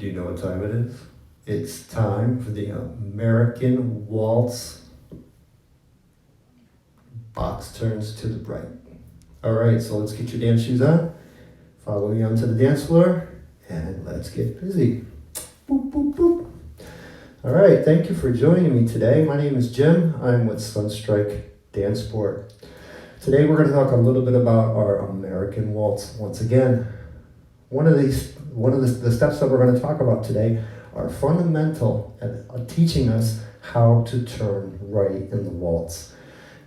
Do you know what time it is? It's time for the American Waltz box turns to the right. All right, so let's get your dance shoes on. Follow me onto the dance floor and let's get busy. Boop, boop, boop. All right, thank you for joining me today. My name is Jim. I'm with Sunstrike Dancesport. Today we're going to talk a little bit about our American Waltz. Once again, one of the steps that we're going to talk about today are fundamental at teaching us how to turn right in the waltz.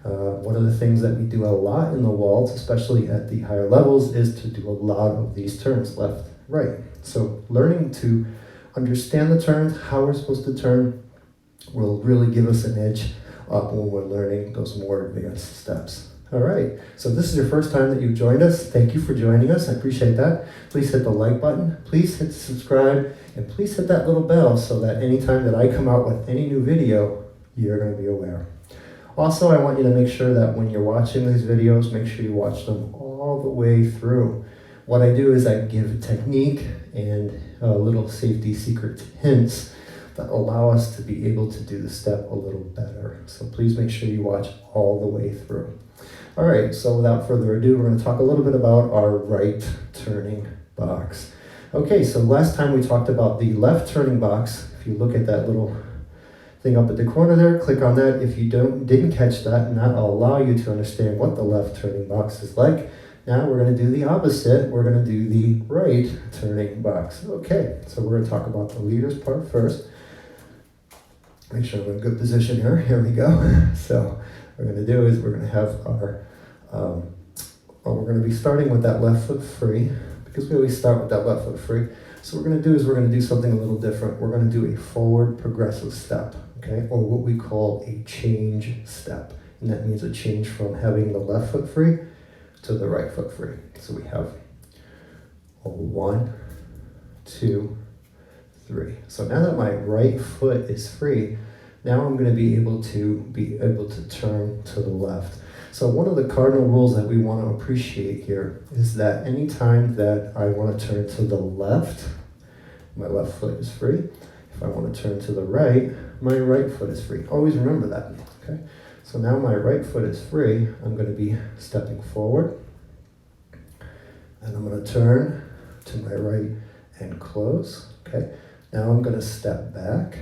One of the things that we do a lot in the waltz, especially at the higher levels, is to do a lot of these turns, left, right. So learning to understand the turns, how we're supposed to turn, will really give us an edge up when we're learning those more advanced steps. All right, so if this is your first time that you've joined us, thank you for joining us. I appreciate that. Please hit the like button, please hit subscribe, and please hit that little bell so that anytime that I come out with any new video, you're going to be aware. Also, I want you to make sure that when you're watching these videos, make sure you watch them all the way through. What I do is I give technique and little safety secret hints that allow us to be able to do the step a little better. So please make sure you watch all the way through. All right, so without further ado, we're going to talk a little bit about our right turning box. Okay, so last time we talked about the left turning box. If you look at that little thing up at the corner there, click on that. If you didn't catch that, and that will allow you to understand what the left turning box is like. Now we're going to do the opposite. We're going to do the right turning box. Okay, so we're going to talk about the leaders part first. Make sure I'm in a good position here. Here we go. So what we're going to do is we're going to have our, we're going to be starting with that left foot free, because we always start with that left foot free. So what we're going to do is we're going to do something a little different. We're going to do a forward progressive step, okay, or what we call a change step. And that means a change from having the left foot free to the right foot free. So we have a 1, 2, 3. So now that my right foot is free, now I'm going to be able to turn to the left. So one of the cardinal rules that we want to appreciate here is that anytime that I want to turn to the left, my left foot is free. If I want to turn to the right, my right foot is free. Always remember that, okay? So now my right foot is free. I'm going to be stepping forward, and I'm going to turn to my right and close, okay? Now I'm going to step back,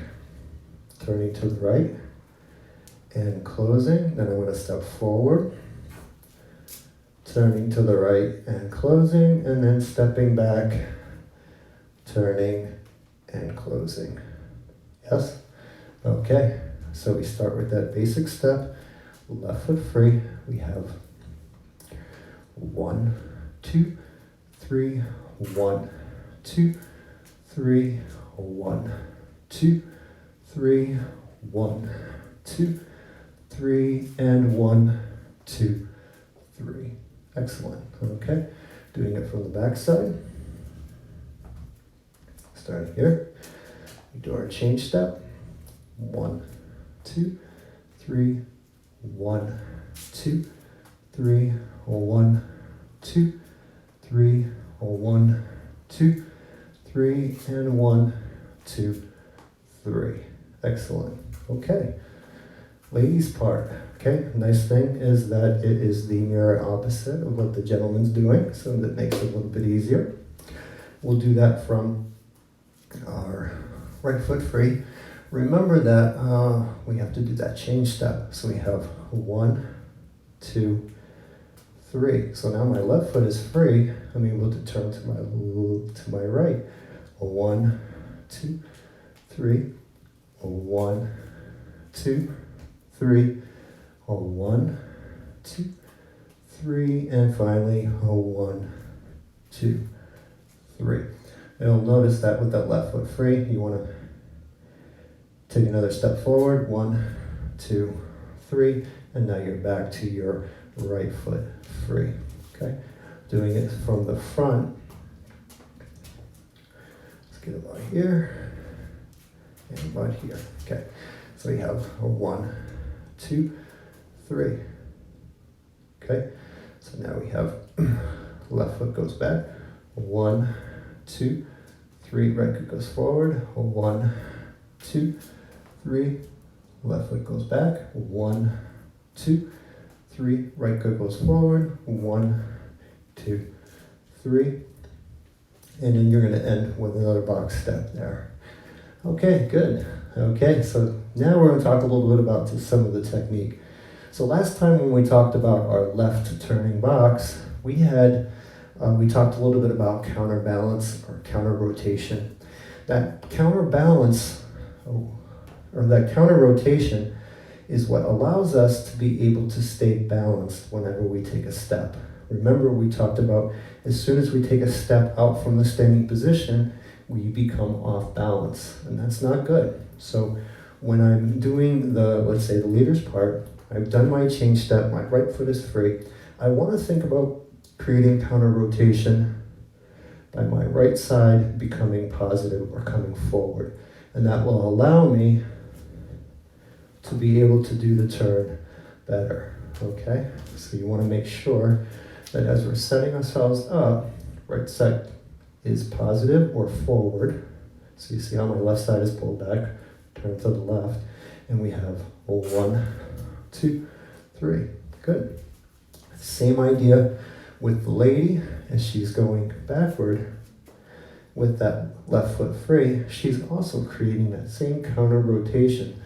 turning to the right and closing. Then I'm going to step forward, turning to the right and closing, and then stepping back, turning and closing. Yes? Okay, so we start with that basic step, left foot free. We have 1, 2, 3, 1, 2, 3, 1, 2, 3, 1, 2, 3, and 1, 2, 3. Excellent. Okay, doing it from the back side. Starting here, we do our change step. 1, 2, 3, 1, 2, 3, 1, 2, 3, 1, 2, 3, and 1, 2, 3. Excellent. Okay. Ladies part. Okay. Nice thing is that it is the mirror opposite of what the gentleman's doing, so that makes it a little bit easier. We'll do that from our right foot free. Remember that we have to do that change step. So we have 1, 2, 3. So now my left foot is free. I'm able to turn to my right. 1, 2, 3. 1, 2, 3. 1, 2, 3, and finally 1, 2, 3. You'll notice that with that left foot free, you want to take another step forward. 1, 2, 3, and now you're back to your right foot free. Okay, doing it from the front. Let's get it about here and about here. Okay, so we have a 1, 2, 3. Okay, so now we have left foot goes back. 1, 2, 3, right foot goes forward, 1, 2, 3, left foot goes back, 1, 2, 3, right foot goes forward, 1, 2, 3, and then you're going to end with another box step there. Okay, good. Okay, so now we're going to talk a little bit about some of the technique. So last time when we talked about our left turning box, we talked a little bit about counterbalance or counter rotation. That counterbalance or that counter rotation is what allows us to be able to stay balanced whenever we take a step. Remember, we talked about as soon as we take a step out from the standing position, we become off balance, and that's not good. So when I'm doing let's say the leader's part, I've done my change step, my right foot is free. I want to think about creating counter rotation by my right side becoming positive or coming forward. And that will allow me to be able to do the turn better, okay? So you want to make sure that as we're setting ourselves up, right side is positive or forward. So you see how my left side is pulled back, turn to the left, and we have 1, 2, 3. Good. Same idea with the lady as she's going backward with that left foot free. She's also creating that same counter rotation.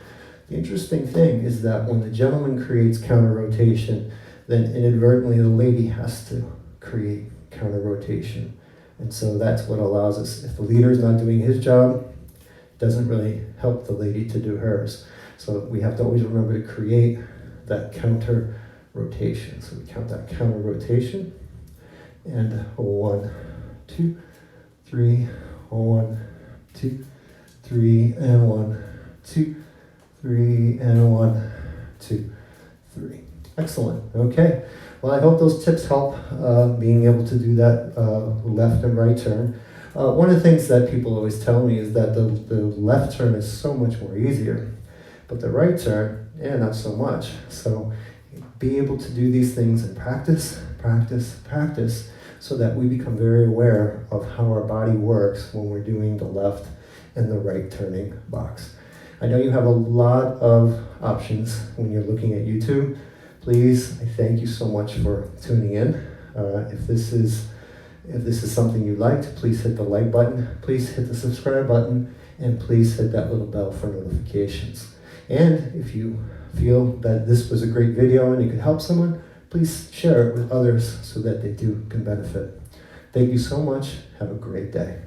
The interesting thing is that when the gentleman creates counter rotation, then inadvertently the lady has to create counter rotation. And so that's what allows us, if the leader is not doing his job, it doesn't really help the lady to do hers. So we have to always remember to create that counter rotation. So we count that counter rotation, and 1, 2, 3, 1, 2, 3, and 1, 2, 3, and 1, 2, 3. Excellent. Okay. Well, I hope those tips help being able to do that left and right turn. One of the things that people always tell me is that the left turn is so much more easier, but the right turn, not so much. So be able to do these things and practice, practice, practice, so that we become very aware of how our body works when we're doing the left and the right turning box. I know you have a lot of options when you're looking at YouTube. Please, I thank you so much for tuning in. If this is something you liked, please hit the like button, please hit the subscribe button, and please hit that little bell for notifications. And if you feel that this was a great video and it could help someone, please share it with others so that they too can benefit. Thank you so much. Have a great day.